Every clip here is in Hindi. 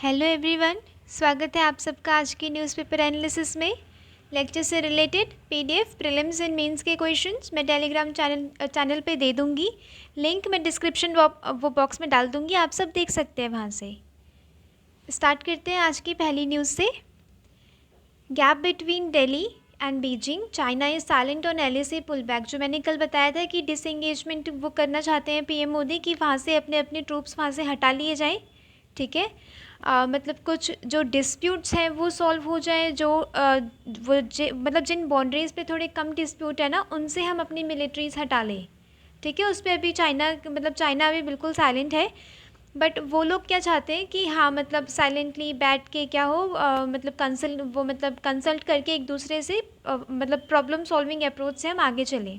हेलो एवरीवन, स्वागत है आप सबका आज की न्यूज़पेपर एनालिसिस में। लेक्चर से related PDF prelims and mains के क्वेश्चंस मैं टेलीग्राम चैनल पे दे दूंगी। लिंक मैं डिस्क्रिप्शन वो बॉक्स में डाल दूंगी, आप सब देख सकते हैं वहाँ से। स्टार्ट करते हैं आज की पहली न्यूज़ से। Gap between Delhi and Beijing, China is silent on LAC pull back. जो मैंने कल बताया था कि डिसएंगेजमेंट वो करना चाहते हैं पीएम मोदी कि वहाँ से अपने अपने ट्रूप्स वहाँ से हटा लिए जाएँ। ठीक है, मतलब कुछ जो डिस्प्यूट्स हैं वो सॉल्व हो जाए, जो मतलब जिन बाउंड्रीज़ पे थोड़े कम डिस्प्यूट है ना, उनसे हम अपनी मिलिट्रीज़ हटा लें। ठीक है, उस पर अभी चाइना अभी बिल्कुल साइलेंट है। बट वो लोग क्या चाहते हैं कि हाँ, मतलब साइलेंटली बैठ के क्या हो, मतलब कंसल्ट करके एक दूसरे से मतलब प्रॉब्लम सॉल्विंग अप्रोच से हम आगे चलें।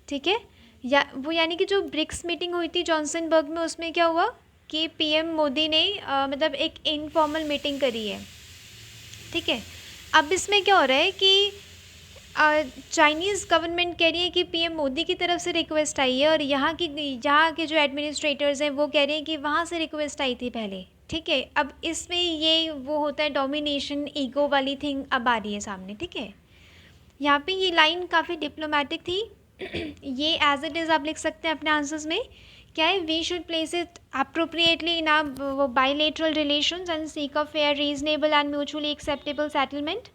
ठीक है, यानी कि जो ब्रिक्स मीटिंग हुई थी जॉनसनबर्ग में, उसमें क्या हुआ कि पीएम मोदी ने मतलब एक इनफॉर्मल मीटिंग करी है। ठीक है, अब इसमें क्या हो रहा है कि चाइनीज़ गवर्नमेंट कह रही है कि पीएम मोदी की तरफ से रिक्वेस्ट आई है, और यहाँ के जो एडमिनिस्ट्रेटर्स हैं वो कह रहे हैं कि वहाँ से रिक्वेस्ट आई थी पहले। ठीक है, अब इसमें ये वो होता है डोमिनेशन ईगो वाली थिंग अब आ रही है सामने। ठीक है, यहाँ पे ये लाइन काफ़ी डिप्लोमेटिक थी। ये एज इट इज़ आप लिख सकते हैं अपने आंसर्स में। क्या है, we should place it appropriately in our bilateral relations and seek a fair, reasonable and mutually acceptable settlement.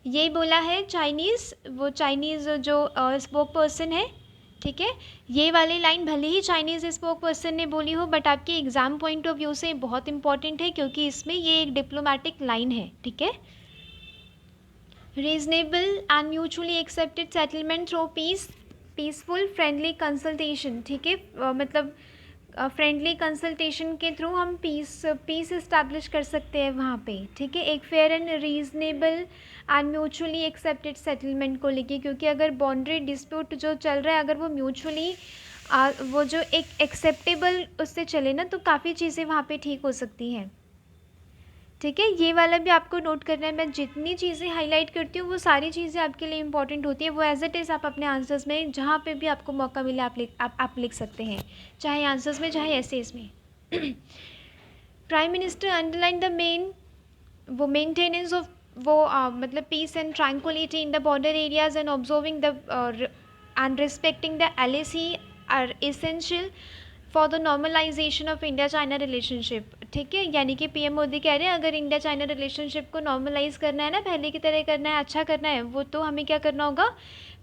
ये बोला है चाइनीज़ जो स्पोक पर्सन है। ठीक है, ये वाली लाइन भले ही चाइनीज़ स्पोक पर्सन ने बोली हो, बट आपके एग्ज़ाम पॉइंट ऑफ व्यू से बहुत इंपॉर्टेंट है, क्योंकि इसमें ये एक डिप्लोमेटिक लाइन है। ठीक है, reasonable and mutually accepted settlement through peaceful friendly consultation. ठीक है, मतलब फ्रेंडली कंसल्टेशन के थ्रू हम पीस इस्टेब्लिश कर सकते हैं वहाँ पे। ठीक है, एक fair and reasonable and mutually accepted settlement को लेके, क्योंकि अगर बाउंड्री डिस्प्यूट जो चल रहा है अगर वो म्यूचुअली वो जो एक एक्सेप्टेबल उससे चले ना, तो काफ़ी चीज़ें वहाँ पे ठीक हो सकती हैं। ठीक है, ये वाला भी आपको नोट करना है। मैं जितनी चीज़ें हाईलाइट करती हूँ वो सारी चीज़ें आपके लिए इंपॉर्टेंट होती है। वो एज इट इज़ आप अपने आंसर्स में जहाँ पे भी आपको मौका मिले आप लिख सकते हैं, चाहे आंसर्स में चाहे एसेस में। Prime minister underline the maintenance of मतलब peace and tranquillity in the border areas and observing the and respecting the LAC are essential for the normalisation of India China relationship. ठीक है, यानी कि पीएम मोदी कह रहे हैं अगर इंडिया चाइना रिलेशनशिप को नॉर्मलाइज करना है ना, पहले की तरह करना है, अच्छा करना है, वो तो हमें क्या करना होगा,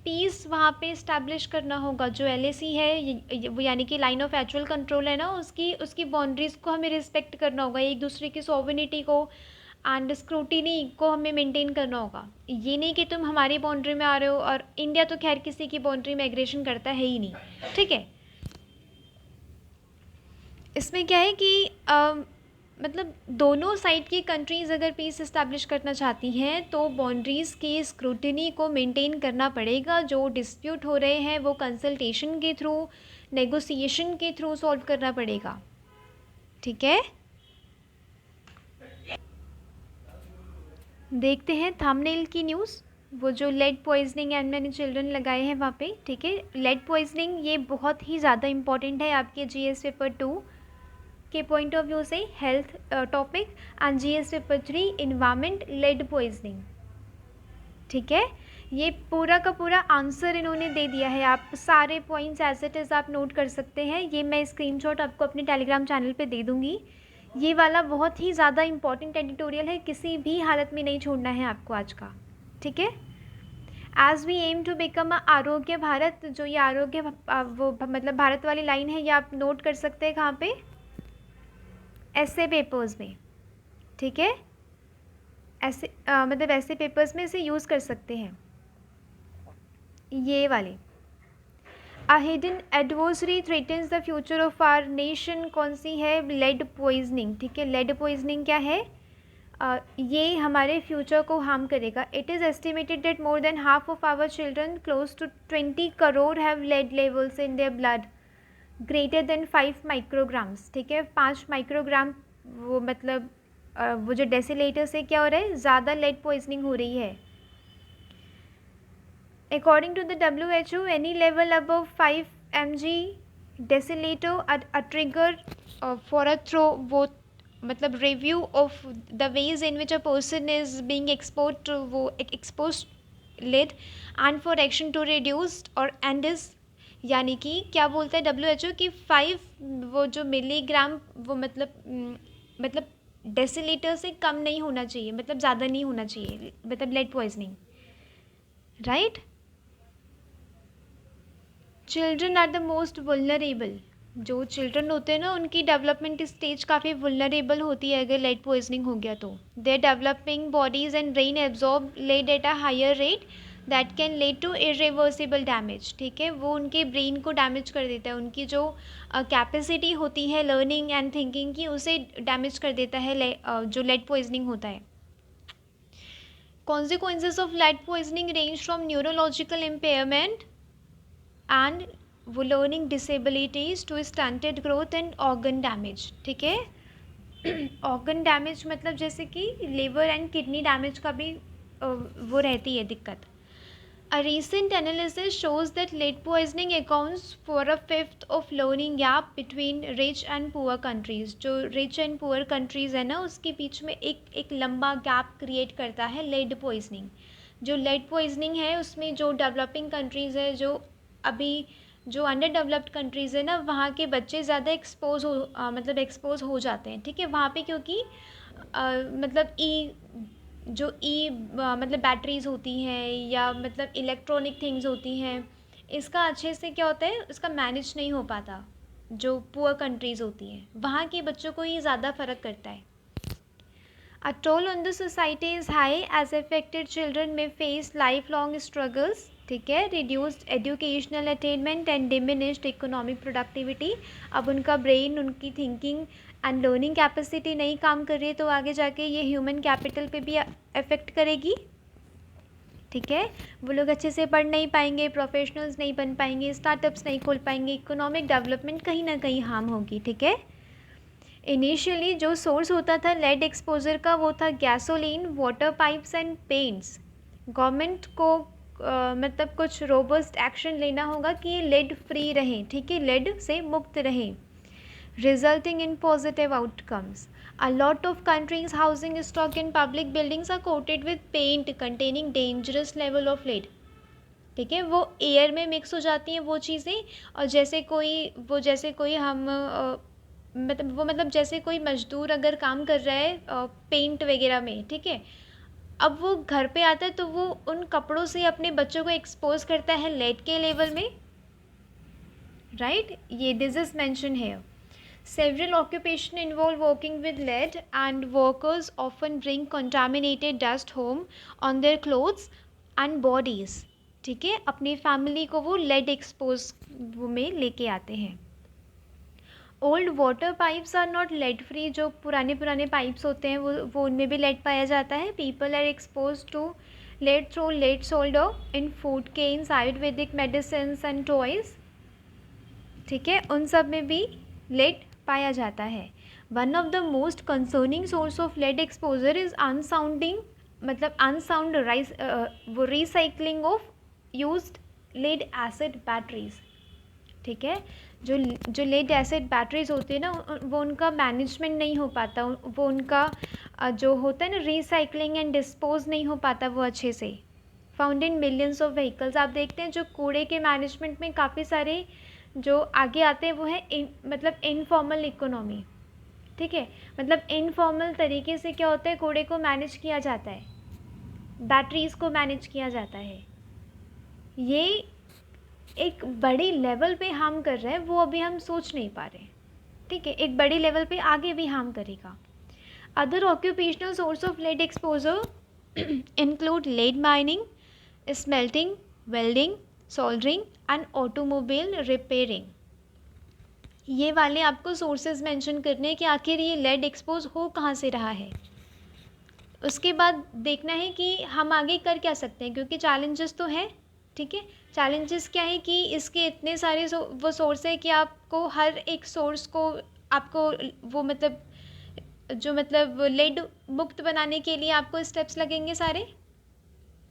पीस वहाँ पे इस्टेब्लिश करना होगा। जो एलएसी है वो यानी कि लाइन ऑफ एक्चुअल कंट्रोल है ना, उसकी बाउंड्रीज़ को हमें रिस्पेक्ट करना होगा, एक दूसरे की सॉवरेनिटी को एंड स्क्रूटिनी को हमें मेंटेन करना होगा। ये नहीं कि तुम हमारी बाउंड्री में आ रहे हो, और इंडिया तो खैर किसी की बाउंड्री में एग्रेशन करता है ही नहीं। ठीक है, इसमें क्या है कि मतलब दोनों साइड की कंट्रीज़ अगर पीस इस्टेब्लिश करना चाहती हैं तो बाउंड्रीज़ की स्क्रूटिनी को मेंटेन करना पड़ेगा। जो डिस्प्यूट हो रहे हैं वो कंसल्टेशन के थ्रू, नेगोशिएशन के थ्रू सॉल्व करना पड़ेगा। ठीक है, देखते हैं थंबनेल की न्यूज़। वो जो lead poisoning and many children लगाए हैं वहाँ पे। ठीक है, लेड पॉइजनिंग ये बहुत ही ज़्यादा इंपॉर्टेंट है आपके जीएस पेपर 2 के पॉइंट ऑफ व्यू से, health topic, and GS paper 3 environment lead poisoning. ठीक है, ये पूरा का पूरा आंसर इन्होंने दे दिया है, आप सारे पॉइंट्स एज इट इज़ आप नोट कर सकते हैं। ये मैं स्क्रीनशॉट आपको अपने टेलीग्राम चैनल पे दे दूँगी। ये वाला बहुत ही ज़्यादा इंपॉर्टेंट एडिटोरियल है, किसी भी हालत में नहीं छोड़ना है आपको आज का। ठीक है, as we aim to become Arogya Bharat, जो ये आरोग्य वो मतलब भारत वाली लाइन है, ये आप नोट कर सकते हैं कहाँ पे, ऐसे पेपर्स में। ठीक है, ऐसे मतलब ऐसे पेपर्स में इसे यूज़ कर सकते हैं। ये वाले a hidden adversary threatens the future of our nation, कौन सी है, लेड पॉइजनिंग। ठीक है, लेड पॉइजनिंग क्या है, ये हमारे फ्यूचर को हार्म करेगा। It is estimated that more than half of our children, close to 20 crore, have lead levels in their blood greater than 5 micrograms. ठीक है, 5 माइक्रोग्राम, वो मतलब वो जो डेसीलीटर से क्या हो रहा है, ज़्यादा लेड पॉइजनिंग हो रही है। According to the WHO, any level above 5 mg decilitre a trigger for a thorough, वो मतलब review of the ways in which a person is being expose वो expose lead and for action to reduce और एंड इज, यानी कि क्या बोलता है WHO कि 5 वो जो मिलीग्राम वो मतलब डेसीलीटर से कम नहीं होना चाहिए, मतलब ज़्यादा नहीं होना चाहिए, मतलब lead poisoning, right. Children are the most vulnerable, जो चिल्ड्रन होते हैं ना उनकी डेवलपमेंट स्टेज काफ़ी वुलनरेबल होती है अगर लेड पॉइजनिंग हो गया तो। Their developing bodies and brain absorb lead at a higher rate that can lead to irreversible damage, ठीक है, वो उनके ब्रेन को डैमेज कर देता है, उनकी जो कैपेसिटी होती है लर्निंग एंड थिंकिंग की उसे डैमेज कर देता है जो लेड पॉइजनिंग होता है। Consequences of lead poisoning range from neurological impairment and वो learning disabilities to stunted growth and organ damage, ठीक है। ऑर्गन डैमेज मतलब जैसे कि लिवर एंड किडनी डैमेज का भी वो रहती है दिक्कत। A recent analysis shows that lead poisoning accounts for a fifth of learning gap between rich and poor countries. जो rich and poor countries है ना उसके बीच में एक लंबा गैप क्रिएट करता है lead poisoning। जो lead poisoning है उसमें जो डेवलपिंग कंट्रीज़ है, जो अभी जो अंडर डेवलप्ड कंट्रीज़ है ना वहाँ के बच्चे ज़्यादा मतलब एक्सपोज हो जाते हैं, ठीक है। वहाँ पे क्योंकि मतलब मतलब बैटरीज होती हैं या मतलब इलेक्ट्रॉनिक थिंग्स होती हैं, इसका अच्छे से क्या होता है इसका मैनेज नहीं हो पाता। जो पुअर कंट्रीज़ होती हैं वहाँ के बच्चों को ये ज़्यादा फ़र्क करता है। A toll on the society is high as affected children may face lifelong struggles, ठीक है, reduced educational attainment and diminished economic productivity। अब उनका ब्रेन, उनकी थिंकिंग एंड लर्निंग कैपेसिटी नहीं काम कर रही है तो आगे जाके ये ह्यूमन कैपिटल पे भी अफेक्ट करेगी, ठीक है। वो लोग अच्छे से पढ़ नहीं पाएंगे, प्रोफेशनल्स नहीं बन पाएंगे, स्टार्टअप्स नहीं खोल पाएंगे, इकोनॉमिक डेवलपमेंट कहीं ना कहीं हार्म होगी, ठीक है। इनिशियली जो सोर्स होता था लेड एक्सपोजर का वो था gasoline, water pipes and paints. Government को मतलब कुछ रोबस्ट एक्शन लेना होगा कि ये लेड फ्री रहें, ठीक है, लेड से मुक्त रहें, resulting in positive outcomes. A lot of countries' housing stock in public buildings are coated with paint containing dangerous level of lead, ठीक है। वो एयर में मिक्स हो जाती हैं वो चीज़ें, और जैसे कोई हम मतलब जैसे कोई मजदूर अगर काम कर रहा है पेंट वगैरह में, ठीक है, अब वो घर पे आता है तो वो उन कपड़ों से अपने बच्चों को एक्सपोज करता है लेड के लेवल में, राइट। ये this is mention here. Several occupations involve working with lead and workers often bring contaminated dust home on their clothes and bodies, ठीक है, अपनी फैमिली को वो lead expose में लेके आते हैं। Old water pipes are not lead free, जो पुराने पाइप्स होते हैं वो उनमें भी लेड पाया जाता है। People are expose to lead through lead solder in food cans, Ayurvedic medicine and toys, ठीक है, उन सब में भी लेड पाया जाता है। One of the most concerning source of lead exposure is unsound वो recycling of used lead acid batteries, ठीक है। जो लेड एसिड बैटरीज होती है ना वो उनका मैनेजमेंट नहीं हो पाता, वो उनका जो होता है ना रिसाइकलिंग एंड डिस्पोज नहीं हो पाता वो अच्छे से। Found in millions of vehicles, आप देखते हैं जो कूड़े के मैनेजमेंट में काफ़ी सारे जो आगे आते हैं वो है मतलब इनफॉर्मल इकोनॉमी, ठीक है, मतलब इनफॉर्मल तरीके से क्या होता है कूड़े को मैनेज किया जाता है, बैटरीज को मैनेज किया जाता है। ये एक बड़ी लेवल पे हार्म कर रहा है, वो अभी हम सोच नहीं पा रहे, ठीक है, एक बड़ी लेवल पे आगे भी हार्म करेगा। Other occupational source of lead exposure include lead mining, smelting, welding, soldering and automobile repairing. ये वाले आपको सोर्सेज मेंशन करने हैं कि आखिर ये लेड एक्सपोज हो कहाँ से रहा है। उसके बाद देखना है कि हम आगे कर क्या सकते हैं, क्योंकि चैलेंजेस तो हैं, ठीक है। चैलेंजेस क्या है कि इसके इतने सारे वो सोर्स है कि आपको हर एक सोर्स को आपको वो मतलब लेड मुक्त बनाने के लिए आपको स्टेप्स लगेंगे सारे,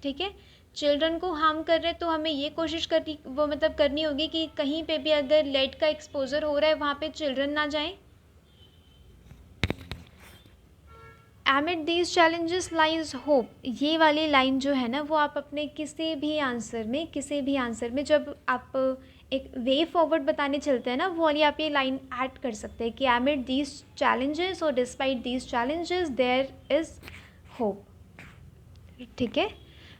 ठीक है। चिल्ड्रन को हार्म कर रहे हैं तो हमें ये कोशिश करनी होगी कि कहीं पे भी अगर लेड का एक्सपोजर हो रहा है वहाँ पे चिल्ड्रन ना जाएं। एमिड दीज चैलेंजेस लाइज होप, ये वाली लाइन जो है ना वो आप अपने किसी भी आंसर में जब आप एक वे फॉरवर्ड बताने चलते हैं ना, वो वाली आप ये लाइन ऐड कर सकते हैं कि एमिड दीज चैलेंजेस और despite these challenges there is hope. ठीक है।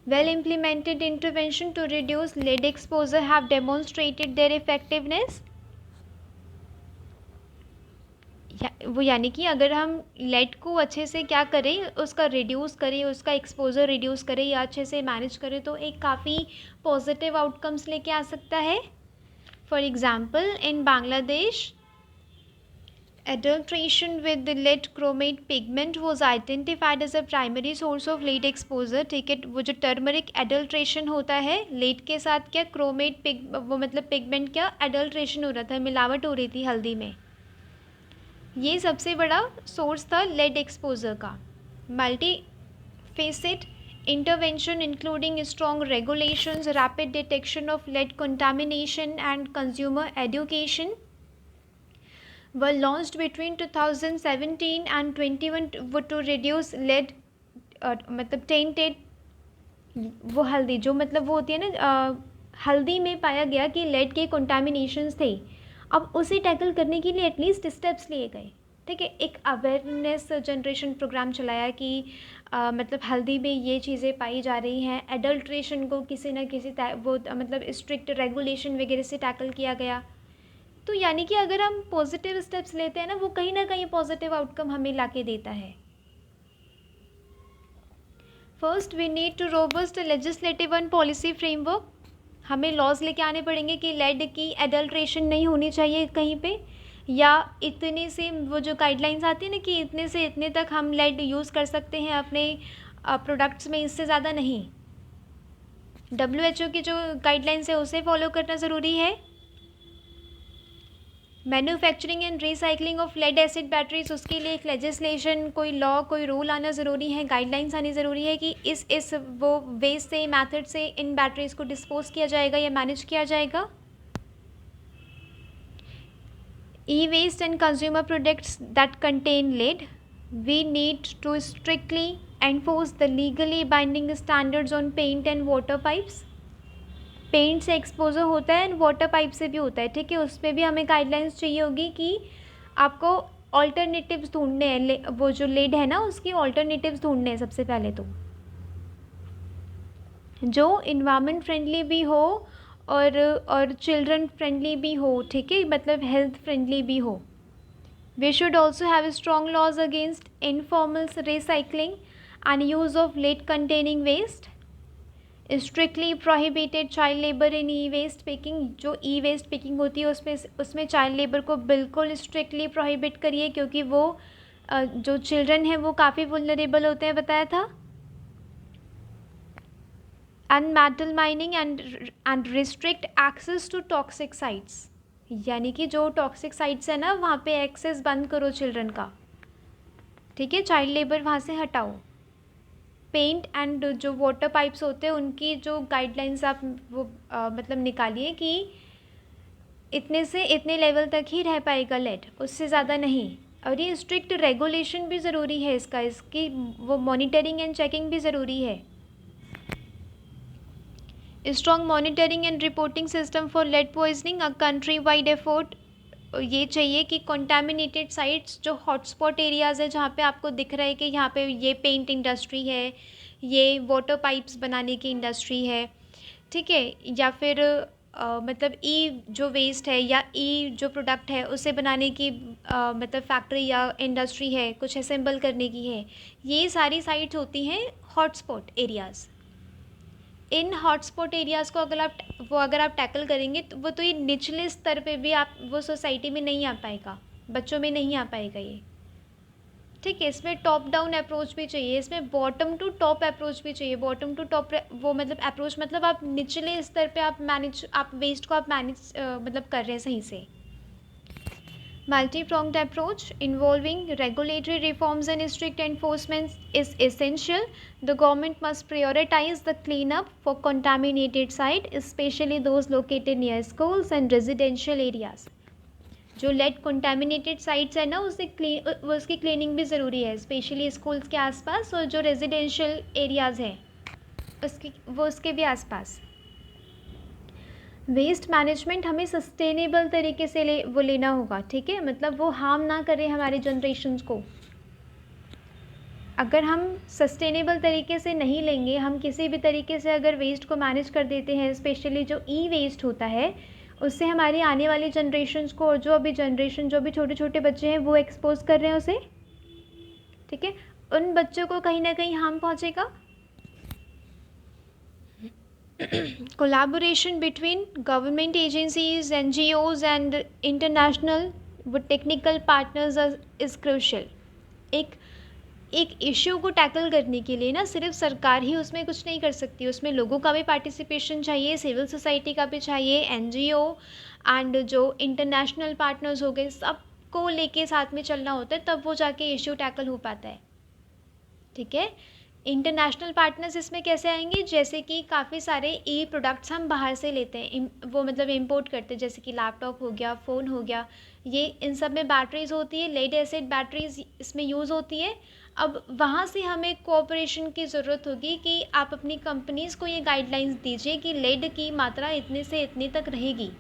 Well implemented intervention to reduce lead exposure have demonstrated their effectiveness. वो यानी कि अगर हम लेड को अच्छे से क्या करें, उसका रिड्यूस करें, उसका एक्सपोजर रिड्यूस करें या अच्छे से मैनेज करें तो एक काफ़ी पॉजिटिव आउटकम्स लेके आ सकता है। For example in Bangladesh adulteration with the lead chromate pigment was identified as a primary source of lead exposure। ठीक है, वो जो टर्मरिक एडल्ट्रेशन होता है लेड के साथ, क्या क्रोमेट वो मतलब पिगमेंट क्या एडल्ट्रेशन हो रहा था, मिलावट हो रही थी हल्दी में, ये सबसे बड़ा सोर्स था लेड एक्सपोजर का। Multi facet intervention including strong regulations, rapid detection of lead contamination and consumer education were launched between 2017 and 21 to reduce lead मतलब tainted वो हल्दी जो मतलब वो होती है ना, हल्दी में पाया गया कि लेड के कंटामिनेशंस थे। अब उसे टैकल करने के लिए एटलीस्ट स्टेप्स लिए गए। ठीक है, एक अवेयरनेस जनरेशन प्रोग्राम चलाया कि मतलब हल्दी में ये चीज़ें पाई जा रही हैं, एडल्ट्रेशन को किसी न किसी वो मतलब स्ट्रिक्ट रेगुलेशन वगैरह से टैकल किया गया। तो यानी कि अगर हम पॉजिटिव स्टेप्स लेते हैं ना, वो कहीं ना कहीं पॉजिटिव आउटकम हमें लाके देता है। First we need to robust legislative and policy framework. हमें लॉज लेके आने पड़ेंगे कि लेड की एडल्ट्रेशन नहीं होनी चाहिए कहीं पे, या इतने से वो जो गाइडलाइंस आती है ना कि इतने से इतने तक हम लेड यूज़ कर सकते हैं अपने प्रोडक्ट्स में, इससे ज़्यादा नहीं। WHO की जो गाइडलाइंस है उसे फॉलो करना ज़रूरी है। Manufacturing and recycling of lead acid batteries, उसके लिए एक लेजिस्लेशन, कोई लॉ, कोई रूल आना ज़रूरी है, गाइडलाइंस आनी ज़रूरी है कि इस वो वेस्ट से, मेथड से इन बैटरीज को डिस्पोज किया जाएगा या मैनेज किया जाएगा। E-waste and consumer products that contain lead, we need to strictly enforce the legally binding standards on paint and water pipes। Paint से एक्सपोजर होता है एंड वाटर पाइप से भी होता है। ठीक है, उसमें भी हमें गाइडलाइंस चाहिए होगी कि आपको ऑल्टरनेटिव्स ढूंढने हैं, वो जो लेड है ना उसकी ऑल्टरनेटिव्स ढूंढने हैं सबसे पहले तो, जो इन्वायरमेंट फ्रेंडली भी हो और चिल्ड्रन फ्रेंडली भी हो। ठीक है, मतलब हेल्थ फ्रेंडली भी हो। We should also have strong laws against informal recycling and use of lead containing waste. Strictly prohibited child labour in e waste picking. जो ई वेस्ट पिकिंग होती है उसमें चाइल्ड लेबर को बिल्कुल स्ट्रिक्टली प्रोहिबिट करिए, क्योंकि वो जो चिल्ड्रन हैं वो काफ़ी वुल्नरेबल होते हैं, बताया था। And metal mining and restrict access to toxic sites, यानी कि जो टॉक्सिक साइट्स है ना वहाँ पे एक्सेस बंद करो चिल्ड्रन का। ठीक है, चाइल्ड लेबर वहाँ से हटाओ। पेंट एंड जो वाटर पाइप्स होते हैं उनकी जो गाइडलाइंस आप वो मतलब निकालिए कि इतने से इतने लेवल तक ही रह पाएगा लेड, उससे ज़्यादा नहीं। और ये स्ट्रिक्ट रेगुलेशन भी ज़रूरी है इसकी वो मॉनिटरिंग एंड चेकिंग भी ज़रूरी है। Strong monitoring and reporting system for lead poisoning, a country wide effort. ये चाहिए कि कंटामिनेटेड साइट्स जो हॉटस्पॉट एरियाज़ है जहाँ पे आपको दिख रहा है कि यहाँ पे ये पेंट इंडस्ट्री है, ये वाटर पाइप्स बनाने की इंडस्ट्री है, ठीक है, या फिर मतलब ई जो वेस्ट है या ई जो प्रोडक्ट है उसे बनाने की मतलब फैक्ट्री या इंडस्ट्री है, कुछ असेंबल करने की है, ये सारी साइट्स होती हैं हॉटस्पॉट एरियाज़। इन हॉटस्पॉट एरियाज़ को अगर आप टैकल करेंगे तो वो तो ये निचले स्तर पे भी आप वो सोसाइटी में नहीं आ पाएगा, बच्चों में नहीं आ पाएगा ये। ठीक है, इसमें टॉप डाउन अप्रोच भी चाहिए, इसमें बॉटम टू टॉप अप्रोच भी चाहिए। बॉटम टू टॉप वो मतलब अप्रोच मतलब आप निचले स्तर पे आप वेस्ट को आप मैनेज मतलब कर रहे हैं सही से। Multi-pronged approach involving regulatory reforms and strict enforcement is essential. The government must prioritize the cleanup for contaminated sites, especially those located near schools and residential areas. जो लेड कंटामिनेटेड साइट्स है ना उसकी क्लीनिंग भी ज़रूरी है, स्पेशली स्कूल्स के आसपास और जो रेजिडेंशियल एरियाज़ हैं उसके भी आसपास। वेस्ट मैनेजमेंट हमें सस्टेनेबल तरीके से लेना होगा, ठीक है, मतलब वो हार्म ना करे हमारे जनरेशन्स को। अगर हम सस्टेनेबल तरीके से नहीं लेंगे, हम किसी भी तरीके से अगर वेस्ट को मैनेज कर देते हैं, स्पेशली जो ई वेस्ट होता है, उससे हमारी आने वाली जनरेशन्स को, और जो भी छोटे छोटे बच्चे हैं वो एक्सपोज कर रहे हैं उसे, ठीक है, उन बच्चों को कहीं ना कहीं हार्म पहुंचेगा। Collaboration between government agencies, NGOs and international technical partners is crucial. एक इश्यू को टैकल करने के लिए ना सिर्फ सरकार ही उसमें कुछ नहीं कर सकती, उसमें लोगों का भी पार्टिसिपेशन चाहिए, सिविल सोसाइटी का भी चाहिए, NGO एंड जो इंटरनेशनल पार्टनर्स हो गए, सबको लेके साथ में चलना होता है, तब वो जाके इश्यू टैकल हो पाता है, ठीक है। इंटरनेशनल पार्टनर्स इसमें कैसे आएंगे, जैसे कि काफ़ी सारे ई प्रोडक्ट्स हम बाहर से लेते हैं, वो मतलब इंपोर्ट करते हैं, जैसे कि लैपटॉप हो गया, फ़ोन हो गया, ये इन सब में बैटरीज़ होती है, लेड एसिड बैटरीज़ इसमें यूज़ होती है। अब वहाँ से हमें कोऑपरेशन की ज़रूरत होगी कि आप अपनी कंपनीज़ को ये गाइडलाइंस दीजिए कि लेड की मात्रा इतने से इतने तक रहेगी।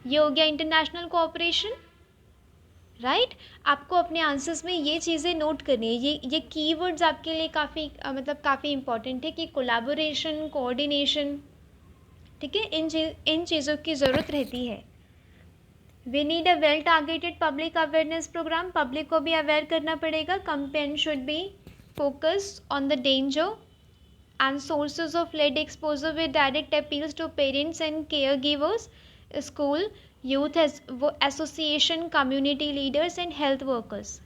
ये हो गया इंटरनेशनल कोऑपरेशन, राइट। आपको अपने आंसर्स में ये चीज़ें नोट करनी है, ये कीवर्ड्स आपके लिए काफ़ी इंपॉर्टेंट है कि कोलैबोरेशन, कोऑर्डिनेशन, ठीक है, इन चीज़ों की ज़रूरत रहती है। We need a well targeted public awareness programme, public को भी अवेयर करना पड़ेगा। Campaign should be focused on the danger and sources of lead exposure with direct appeals to parents and care givers, school, youth association, community leaders and health workers.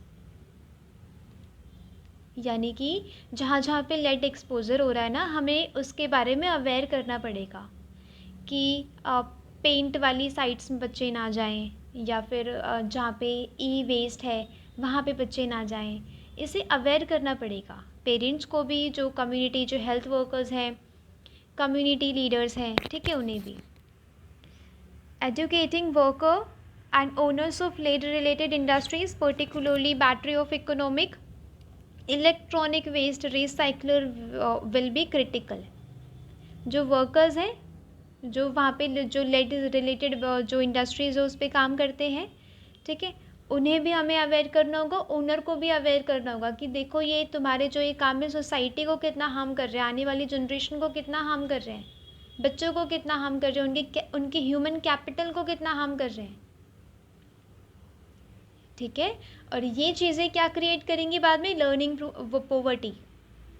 यानी कि जहाँ जहाँ पे लेड एक्सपोजर हो रहा है ना, हमें उसके बारे में अवेयर करना पड़ेगा कि पेंट वाली साइट्स में बच्चे ना जाएं, या फिर जहाँ पे ई वेस्ट है वहाँ पे बच्चे ना जाएं, इसे अवेयर करना पड़ेगा पेरेंट्स को भी, जो कम्युनिटी, जो हेल्थ वर्कर्स हैं, कम्युनिटी लीडर्स हैं, ठीक है, उन्हें भी। Educating worker and owners of lead-related industries, particularly battery of economic, electronic waste recycler will be critical. जो वर्कर्स हैं, जो वहाँ पे जो लेड रिलेटेड जो इंडस्ट्रीज है उस पर काम करते हैं, ठीक है, उन्हें भी हमें अवेयर करना होगा, ओनर को भी अवेयर करना होगा कि देखो ये तुम्हारे जो ये काम है सोसाइटी को कितना हार्म कर रहे हैं, आने वाली जनरेशन को कितना हार्म कर रहे हैं, बच्चों को कितना हार्म कर रहे हैं, उनके ह्यूमन कैपिटल को कितना हार्म कर रहे हैं, ठीक है। और ये चीज़ें क्या क्रिएट करेंगी बाद में, लर्निंग पॉवर्टी।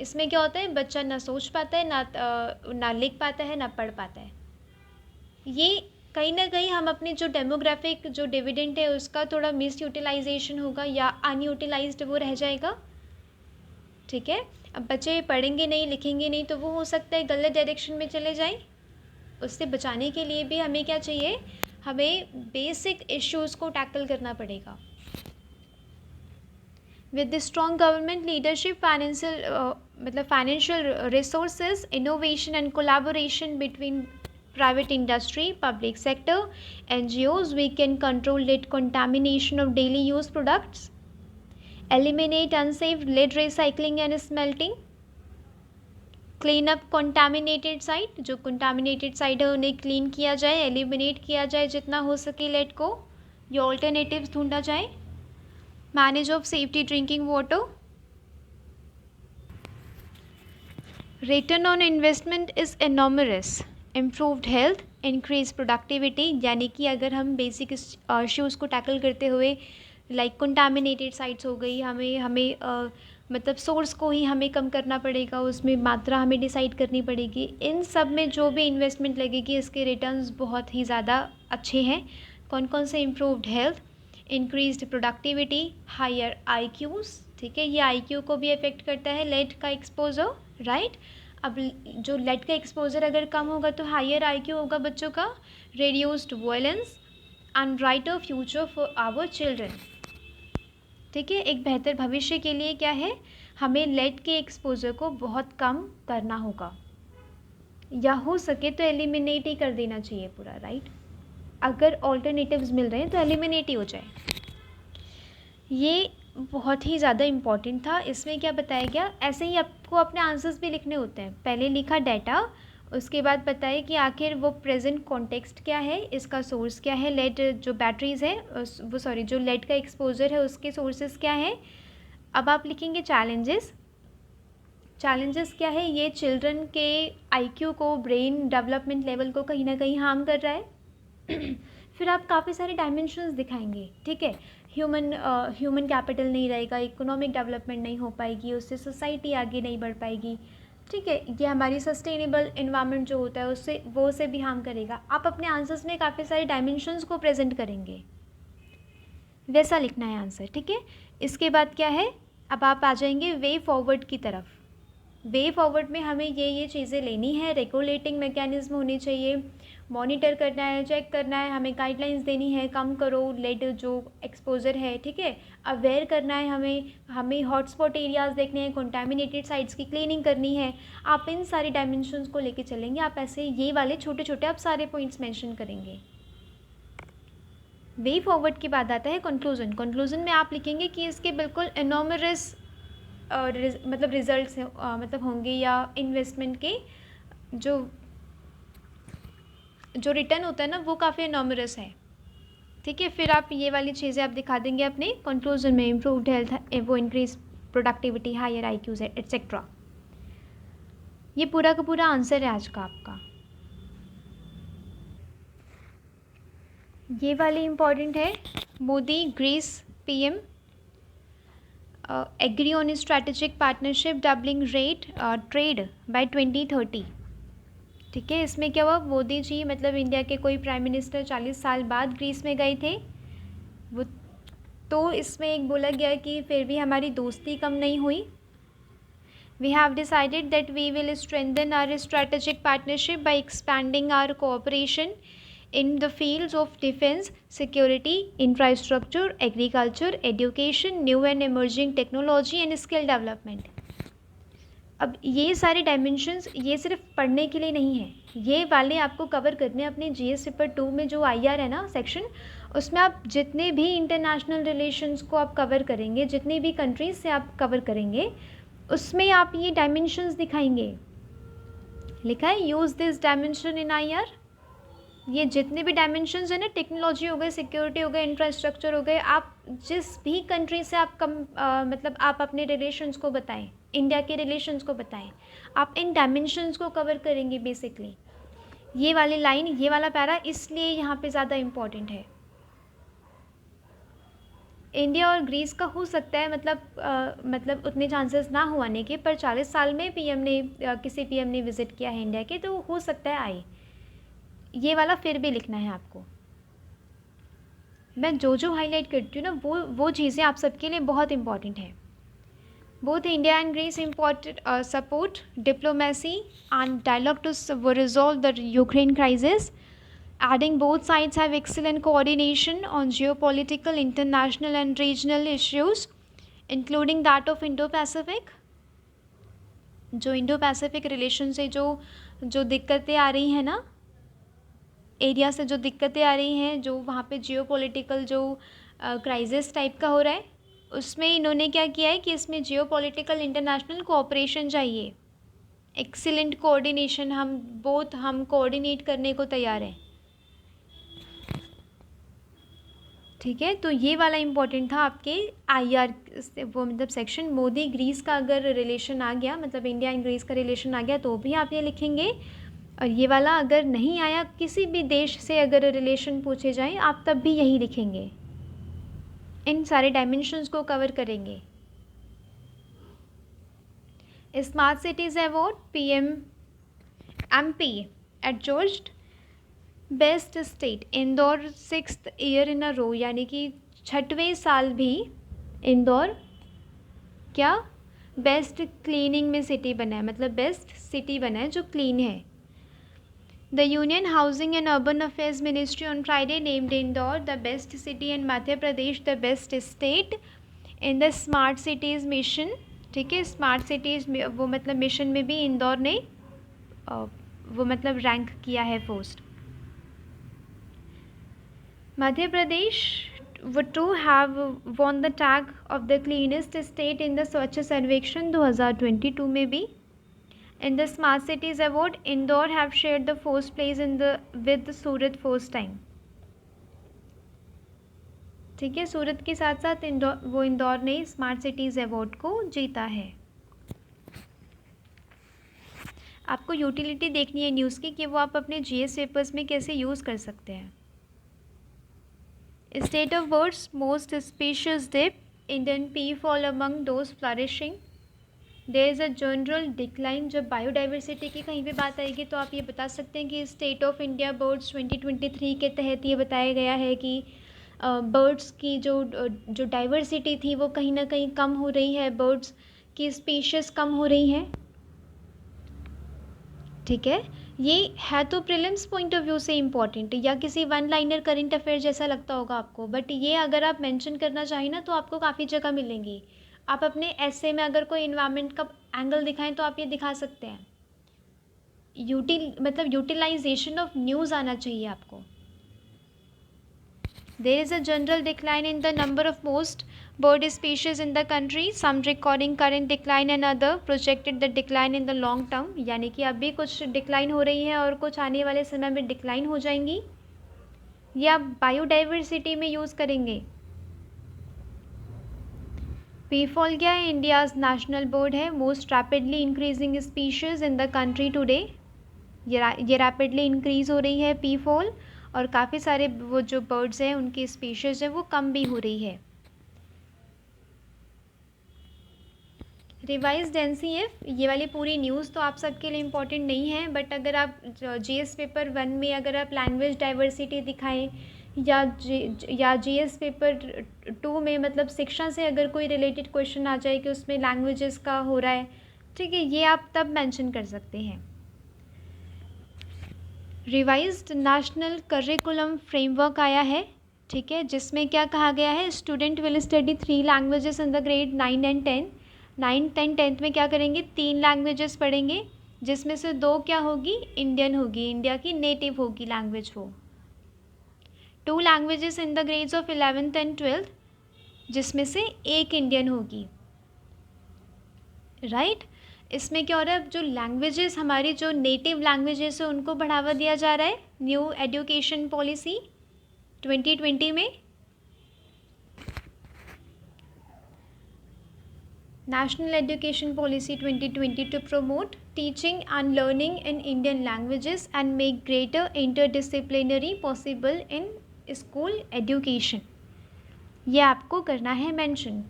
इसमें क्या होता है, बच्चा ना सोच पाता है, ना लिख पाता है, ना पढ़ पाता है। ये कहीं ना कहीं हम अपने जो डेमोग्राफिक जो डिविडेंड है उसका थोड़ा मिस यूटिलाइजेशन होगा या अनयूटिलाइज्ड वो रह जाएगा, ठीक है। अब बच्चे पढ़ेंगे नहीं, लिखेंगे नहीं, तो वो हो सकता है गलत डायरेक्शन में चले जाएं। उससे बचाने के लिए भी हमें क्या चाहिए, हमें बेसिक इश्यूज़ को टैकल करना पड़ेगा। With the strong government leadership, financial resources, innovation and collaboration between private industry, public sector, NGOs, we can control lead contamination of daily use products, eliminate unsafe lead recycling and smelting, clean up contaminated site, जो contaminated site है उन्हें clean किया जाए, eliminate किया जाए जितना हो सके lead को, या alternatives ढूंढा जाए, manage of safety drinking water, return on investment is enormous, improved health, increase productivity. यानी कि अगर हम बेसिक इश्यूज़ को टैकल करते हुए, लाइक कंटामिनेटेड साइट्स हो गई, हमें मतलब सोर्स को ही हमें कम करना पड़ेगा, उसमें मात्रा हमें डिसाइड करनी पड़ेगी। इन सब में जो भी इन्वेस्टमेंट लगेगी इसके रिटर्न्स बहुत ही ज़्यादा अच्छे हैं। कौन कौन से, improved health, increased productivity, higher IQs, ठीक है, ये IQ को भी अफेक्ट करता है लेड का एक्सपोजर, राइट। अब जो लेड का एक्सपोजर अगर कम होगा तो हायर IQ होगा बच्चों का, reduced violence and brighter future for our children, ठीक है। एक बेहतर भविष्य के लिए क्या है, हमें लेड के एक्सपोजर को बहुत कम करना होगा, या हो सके तो एलिमिनेट ही कर देना चाहिए पूरा, राइट। अगर ऑल्टरनेटिव्स मिल रहे हैं तो एलिमिनेट ही हो जाए। ये बहुत ही ज़्यादा इम्पॉर्टेंट था। इसमें क्या बताया गया, ऐसे ही आपको अपने आंसर्स भी लिखने होते हैं। पहले लिखा डाटा, उसके बाद बताइए कि आखिर वो प्रेजेंट कॉन्टेक्स्ट क्या है, इसका सोर्स क्या है, लेड जो बैटरीज़ है वो सॉरी जो लेड का एक्सपोजर है उसके सोर्सेज क्या है। अब आप लिखेंगे चैलेंजेस। चैलेंजेस क्या है, ये चिल्ड्रन के आईक्यू को, ब्रेन डेवलपमेंट लेवल को कहीं ना कहीं हार्म कर रहा है। फिर आप काफ़ी सारे डायमेंशंस दिखाएंगे, ठीक है। ह्यूमन कैपिटल नहीं रहेगा, इकोनॉमिक डेवलपमेंट नहीं हो पाएगी, उससे सोसाइटी आगे नहीं बढ़ पाएगी, ठीक है। ये हमारी सस्टेनेबल इन्वायरमेंट जो होता है उससे भी हार्म करेगा। आप अपने आंसर्स में काफ़ी सारे डायमेंशंस को प्रेजेंट करेंगे, वैसा लिखना है आंसर, ठीक है। इसके बाद क्या है, अब आप आ जाएंगे वे फॉरवर्ड की तरफ। वे फॉरवर्ड में हमें ये चीज़ें लेनी है। रेगुलेटिंग मैकेनिज्म होनी चाहिए, मॉनिटर करना है, चेक करना है, हमें गाइडलाइंस देनी है, कम करो लेड जो एक्सपोजर है, ठीक है। अवेयर करना है हमें हॉटस्पॉट एरियाज़ देखने हैं, कंटामिनेटेड साइट्स की क्लीनिंग करनी है। आप इन सारे डायमेंशंस को लेके चलेंगे। आप ऐसे ये वाले छोटे छोटे आप सारे पॉइंट्स मेंशन करेंगे। वे फॉरवर्ड के बाद आता है कंक्लूजन। कंक्लूजन में आप लिखेंगे कि इसके बिल्कुल इनॉमरस मतलब रिजल्ट्स मतलब होंगे, या इन्वेस्टमेंट के जो रिटर्न होता है ना वो काफ़ी इनॉमरस है, ठीक है। फिर आप ये वाली चीज़ें आप दिखा देंगे अपने कंक्लूजन में, इम्प्रूव्ड हेल्थ, वो increase productivity, higher IQs etcetera. ये पूरा का पूरा आंसर है आज का आपका। ये वाली इम्पॉर्टेंट है, Modi Greece PM agree on strategic partnership doubling rate trade by 2030, ठीक है। इसमें क्या हुआ, मोदी जी मतलब इंडिया के कोई प्राइम मिनिस्टर 40 साल बाद ग्रीस में गए थे वो, तो इसमें एक बोला गया कि फिर भी हमारी दोस्ती कम नहीं हुई। We have decided that we will strengthen our strategic partnership by expanding our cooperation in the fields of defense, security, infrastructure, agriculture, education, new and emerging technology and skill development। अब ये सारे डायमेंशंस ये सिर्फ पढ़ने के लिए नहीं है, ये वाले आपको कवर करने हैं अपने GS पेपर 2 में जो IR है ना सेक्शन, उसमें आप जितने भी इंटरनेशनल रिलेशंस को आप कवर करेंगे, जितने भी कंट्रीज से आप कवर करेंगे, उसमें आप ये डायमेंशंस दिखाएंगे। लिखा है use this dimension in IR। ये जितने भी डायमेंशंस हैं ना, टेक्नोलॉजी हो गए, सिक्योरिटी हो गए, इंफ्रास्ट्रक्चर हो गए, आप जिस भी कंट्री से आप मतलब आप अपने रिलेशंस को बताएं, इंडिया के रिलेशंस को बताएं, आप इन डायमेंशंस को कवर करेंगे बेसिकली। ये वाली लाइन, ये वाला पैरा इसलिए यहाँ पे ज़्यादा इम्पॉर्टेंट है। इंडिया और ग्रीस का हो सकता है मतलब उतने चांसेस ना हो आने के, पर 40 साल में किसी PM ने विज़िट किया है इंडिया के, तो हो सकता है आए। ये वाला फिर भी लिखना है आपको। मैं जो हाईलाइट करती हूँ ना वो चीज़ें आप सबके लिए बहुत इंपॉर्टेंट है। Both India and Greece imported support diplomacy and dialogue to resolve the Ukraine crisis, adding both sides have excellent coordination on geopolitical, international and regional issues including that of Indo Pacific. जो इंडो पैसिफिक रिलेशन से जो दिक्कतें आ रही हैं ना, एरिया से जो दिक्कतें आ रही हैं, जो वहाँ पे जियोपॉलिटिकल जो क्राइसिस टाइप का हो रहा है, उसमें इन्होंने क्या किया है कि इसमें जियोपॉलिटिकल इंटरनेशनल कोऑपरेशन चाहिए, एक्सीलेंट कोऑर्डिनेशन, हम कोऑर्डिनेट करने को तैयार हैं, ठीक है। तो ये वाला इम्पोर्टेंट था आपके IR से, वो मतलब सेक्शन। मोदी ग्रीस का अगर रिलेशन आ गया, मतलब इंडिया एंड ग्रीस का रिलेशन आ गया, तो भी आप ये लिखेंगे। और ये वाला अगर नहीं आया, किसी भी देश से अगर रिलेशन पूछे जाएं, आप तब भी यही लिखेंगे, इन सारे डायमेंशंस को कवर करेंगे। Smart cities award PM MP adjudged best state, Indore 6th year in a row, यानी कि 6वें साल भी इंदौर क्या बेस्ट क्लीनिंग में सिटी बना है, मतलब बेस्ट सिटी बना है जो क्लीन है। The Union Housing and Urban Affairs Ministry on Friday named Indore the best city and Madhya Pradesh the best state in the Smart Cities Mission, ठीक है। स्मार्ट सिटीज़ में वो मतलब मिशन में भी इंदौर ने वो मतलब रैंक किया है first. Madhya Pradesh would to have won the tag of the cleanest state in the Swachh Sarvekshan 2022 में भी. In the Smart Cities Award, Indore have shared the first place in the with Surat first time. ठीक है, सूरत के साथ साथ इंदौर ने स्मार्ट सिटीज़ अवार्ड को जीता है. आपको यूटिलिटी देखनी है न्यूज़ की कि वो आप अपने जीएस पेपर्स में कैसे यूज़ कर सकते हैं. State of birds most species dip Indian peafowl among those flourishing. There is a general decline. जब बायोडाइवर्सिटी की कहीं पे बात आएगी तो आप ये बता सकते हैं कि स्टेट ऑफ इंडिया बर्ड्स 2023 के तहत ये बताया गया है कि बर्ड्स की जो डाइवर्सिटी थी वो कहीं ना कहीं कम हो रही है, बर्ड्स की स्पीशीज़ कम हो रही हैं. ठीक है, ये है तो प्रीलिम्स पॉइंट ऑफ व्यू से इम्पॉर्टेंट या किसी वन लाइनर करंट अफेयर जैसा लगता होगा आपको, बट ये अगर आप मेंशन करना चाहें ना तो आपको काफ़ी जगह मिलेंगी. आप अपने ऐसे में अगर कोई इन्वायरमेंट का एंगल दिखाएं तो आप ये दिखा सकते हैं. यूटिलाइजेशन ऑफ न्यूज़ आना चाहिए आपको. There is a general decline in the number of most bird species in the country. Some recording current decline and other projected the decline in the long term. यानी कि अभी कुछ डिक्लाइन हो रही है और कुछ आने वाले समय में डिक्लाइन हो जाएंगी. ये आप बायोडाइवर्सिटी में यूज़ करेंगे. पीफॉल क्या है? इंडियाज़ नेशनल बर्ड है. Most rapidly increasing species in the country today. ये रैपिडली इंक्रीज़ हो रही है पीफॉल, और काफ़ी सारे वो जो बर्ड्स हैं उनकी स्पीशीज़ है वो कम भी हो रही है. रिवाइज्ड एनसीएफ, ये वाली पूरी न्यूज़ तो आप सबके लिए इम्पॉर्टेंट नहीं है, बट अगर आप जीएस पेपर 1 में अगर आप लैंग्वेज डाइवर्सिटी दिखाएं या जीएस पेपर 2 में मतलब शिक्षा से अगर कोई रिलेटेड क्वेश्चन आ जाए कि उसमें लैंग्वेजेस का हो रहा है, ठीक है, ये आप तब मेंशन कर सकते हैं. रिवाइज्ड नेशनल करिकुलम फ्रेमवर्क आया है, ठीक है, जिसमें क्या कहा गया है? Student will study 3 languages in the grade 9 and 10. 9th and 10th में क्या करेंगे? 3 लैंग्वेजेस पढ़ेंगे, जिसमें से 2 क्या होगी? इंडियन होगी, इंडिया की नेटिव होगी लैंग्वेज वो. 2 languages in the grades of 11th and 12th, जिसमें से 1 इंडियन होगी. राइट इसमें क्या हो रहा है? जो लैंग्वेजेस हमारी जो नेटिव लैंग्वेजेस है उनको बढ़ावा दिया जा रहा है. न्यू एजुकेशन पॉलिसी 2020 में national education policy 2020 to promote teaching and learning in Indian languages and make greater interdisciplinary possible in school education. ये आपको करना है मेंशन.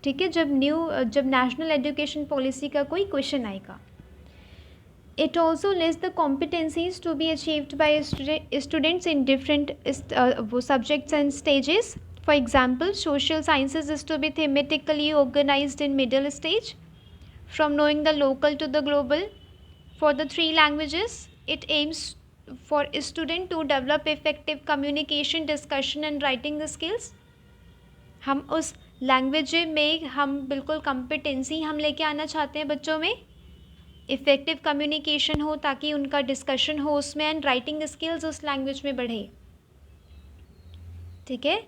ठीक है, जब नेशनल एजुकेशन पॉलिसी का कोई क्वेश्चन आएगा. It also list the competencies to be achieved by students in different वो subjects and stages. For example, social sciences is to be thematically organised in middle stage, from knowing the local to the global. For the 3 languages it aims for student to develop effective communication, discussion and writing skills. हम उस लैंग्वेज में हम बिल्कुल कॉम्पिटेंसी हम लेके आना चाहते हैं बच्चों में, इफ़ेक्टिव कम्युनिकेशन हो ताकि उनका डिस्कशन हो उसमें, एंड राइटिंग स्किल्स उस लैंग्वेज में बढ़े. ठीक है,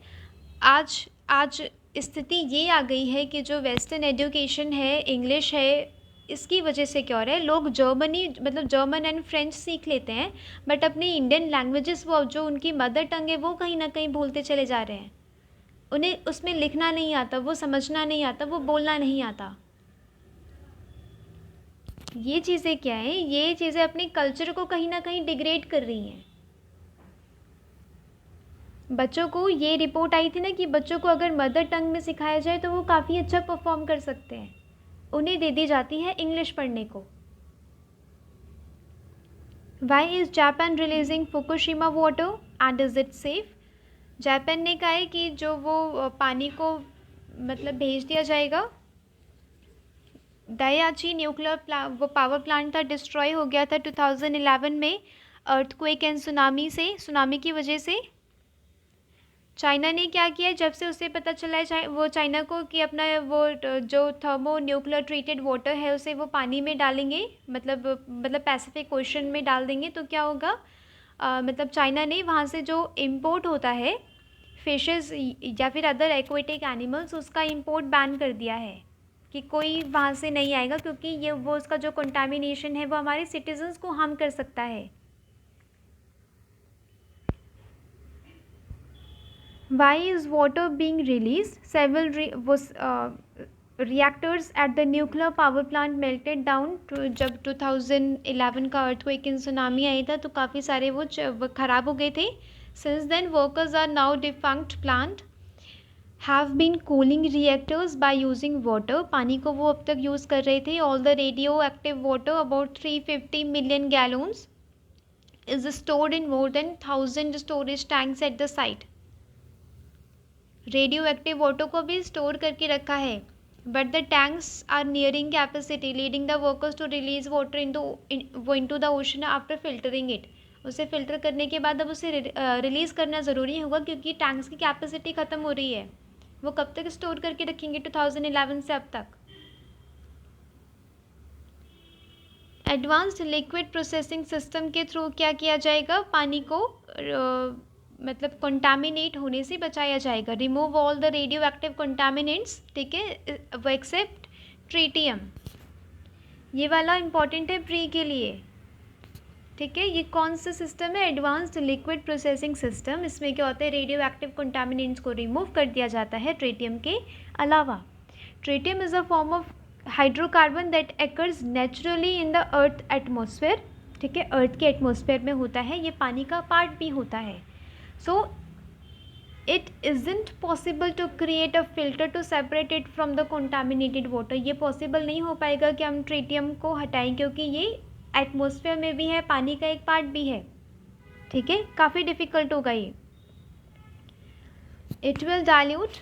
आज स्थिति ये आ गई है कि जो वेस्टर्न एजुकेशन है, इंग्लिश है, इसकी वजह से क्या हो रहा है? लोग जर्मन एंड फ्रेंच सीख लेते हैं, बट अपनी इंडियन लैंग्वेजेस वो जो उनकी मदर टंग है वो कहीं ना कहीं भूलते चले जा रहे हैं. उन्हें उसमें लिखना नहीं आता, वो समझना नहीं आता, वो बोलना नहीं आता. ये चीज़ें क्या है? ये चीज़ें अपने कल्चर को कहीं ना कहीं डिग्रेड कर रही हैं. बच्चों को ये रिपोर्ट आई थी ना कि बच्चों को अगर मदर टंग में सिखाया जाए तो वो काफ़ी अच्छा परफॉर्म कर सकते हैं, उन्हें दे दी जाती है इंग्लिश पढ़ने को. Why is Japan releasing Fukushima water and is it safe? Japan ने कहा है कि जो वो पानी को भेज दिया जाएगा. दायाची न्यूक्लियर वो पावर प्लांट था, डिस्ट्रॉय हो गया था 2011 में अर्थक्वेक एंड सुनामी की वजह से. चाइना ने क्या किया? जब से उसे पता चला है वो चाइना को कि अपना वो जो थर्मो न्यूक्लियर ट्रीटेड वाटर है उसे वो पानी में डालेंगे, मतलब पैसिफिक ओशन में डाल देंगे, तो क्या होगा? मतलब चाइना ने वहाँ से जो इम्पोर्ट होता है फिशेस या फिर अदर एक्वेटिक एनिमल्स, उसका इम्पोर्ट बैन कर दिया है कि कोई वहाँ से नहीं आएगा, क्योंकि ये वो उसका जो कंटामिनेशन है वो हमारे सिटीजन्स को हार्म कर सकता है। Why is water being released? Several reactors at the nuclear power plant melted down जब 2011 का earthquake इन सुनामी आई था तो काफ़ी सारे वो ख़राब हो गए थे। Since then workers are now defunct plant have been cooling reactors by using water. पानी को वो अब तक यूज़ कर रहे थे। All the radioactive water, about 350 million gallons, is stored in more than 1,000 storage tanks at the site. Radio active water को भी स्टोर करके रखा है, but the tanks are nearing capacity leading the workers to release water into the ocean after filtering it. उसे फिल्टर करने के बाद अब उसे रिलीज़ करना ज़रूरी होगा, क्योंकि टैंक्स की कैपेसिटी ख़त्म हो रही है। वो कब तक स्टोर करके रखेंगे 2011 से अब तक। एडवांस्ड लिक्विड प्रोसेसिंग सिस्टम के थ्रू क्या किया जाएगा, पानी को मतलब कंटामिनेट होने से बचाया जाएगा। Remove all the radio active contaminants, ठीक है, वो एक्सेप्ट ट्रीटियम। ये वाला इम्पॉर्टेंट है प्री के लिए, ठीक है। ये कौन सा सिस्टम है, एडवांस्ड लिक्विड प्रोसेसिंग सिस्टम। इसमें क्या होता है, रेडियो एक्टिव कंटामिनेंट्स को रिमूव कर दिया जाता है ट्रीटियम के अलावा। Tritium is a form of hydrocarbon that acres naturally in the earth atmosphere, ठीक है, अर्थ के एटमोसफेयर में होता है। ये पानी का पार्ट भी होता है। So it isn't possible to create a filter to separate it from the contaminated water. ये पॉसिबल नहीं हो पाएगा कि हम ट्रीटियम को हटाएं, क्योंकि ये एटमॉस्फेयर में भी है, पानी का एक पार्ट भी है, ठीक है। काफ़ी डिफ़िकल्ट होगा ये। It will dilute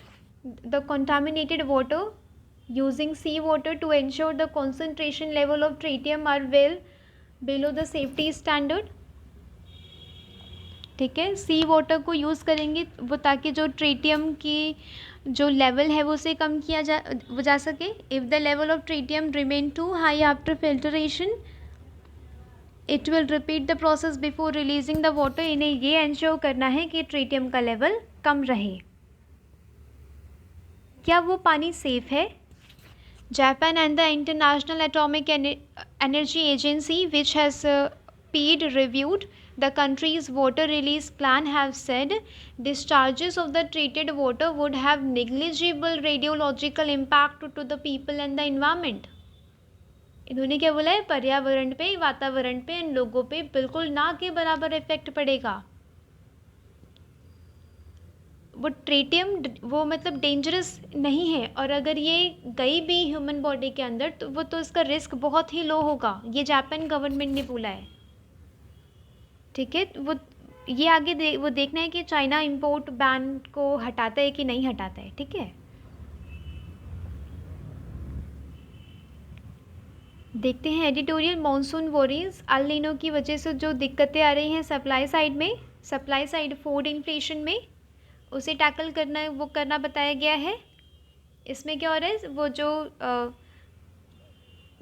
the contaminated water using sea water to ensure the concentration level of tritium are well below the safety standard, ठीक है। सी वाटर को यूज़ करेंगे वो, ताकि जो ट्रीटियम की जो लेवल है वो उसे कम किया जा सके। If the level of tritium remain too high after filtration it will repeat the process before releasing the water. इन्हें ये एंश्योर करना है कि ट्रीटियम का लेवल कम रहे। क्या वो पानी सेफ है? Japan and the international atomic energy agency which has peer reviewed the country's water release plan have said discharges of the treated water would have negligible radiological impact to the people and the environment. इन्होंने क्या बोला है, पर्यावरण पे, वातावरण पे, इन लोगों पे बिल्कुल ना के बराबर इफेक्ट पड़ेगा। वो ट्रीटियम वो मतलब डेंजरस नहीं है, और अगर ये गई भी ह्यूमन बॉडी के अंदर तो वो तो इसका रिस्क बहुत ही लो होगा। ये जापान गवर्नमेंट ने बोला है, ठीक है। वो ये आगे वो देखना है कि चाइना इंपोर्ट बैन को हटाता है कि नहीं हटाता है, ठीक है। देखते हैं एडिटोरियल। मॉनसून वॉरीज, अल नीनो की वजह से जो दिक्कतें आ रही हैं सप्लाई साइड में, सप्लाई साइड फूड इन्फ्लेशन में, उसे टैकल करना वो करना बताया गया है। इसमें क्या हो रहा है, वो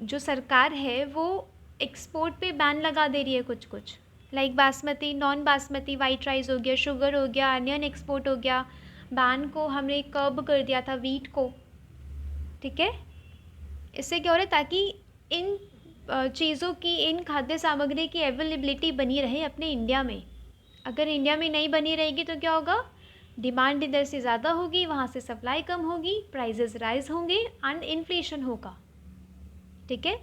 जो सरकार है वो एक्सपोर्ट पे बैन लगा दे रही है कुछ कुछ, like basmati, non basmati white rice हो गया, शुगर हो गया, अनियन एक्सपोर्ट हो गया। बैन को हमने कर्ब कर दिया था वीट को, ठीक है। इससे क्या हो रहा है, ताकि इन चीज़ों की, इन खाद्य सामग्री की अवेलेबिलिटी बनी रहे अपने इंडिया में। अगर इंडिया में नहीं बनी रहेगी तो क्या होगा, डिमांड इधर से ज़्यादा होगी, वहाँ से सप्लाई कम होगी, प्राइजेस राइज होंगे एंड इन्फ्लेशन होगा, ठीक है।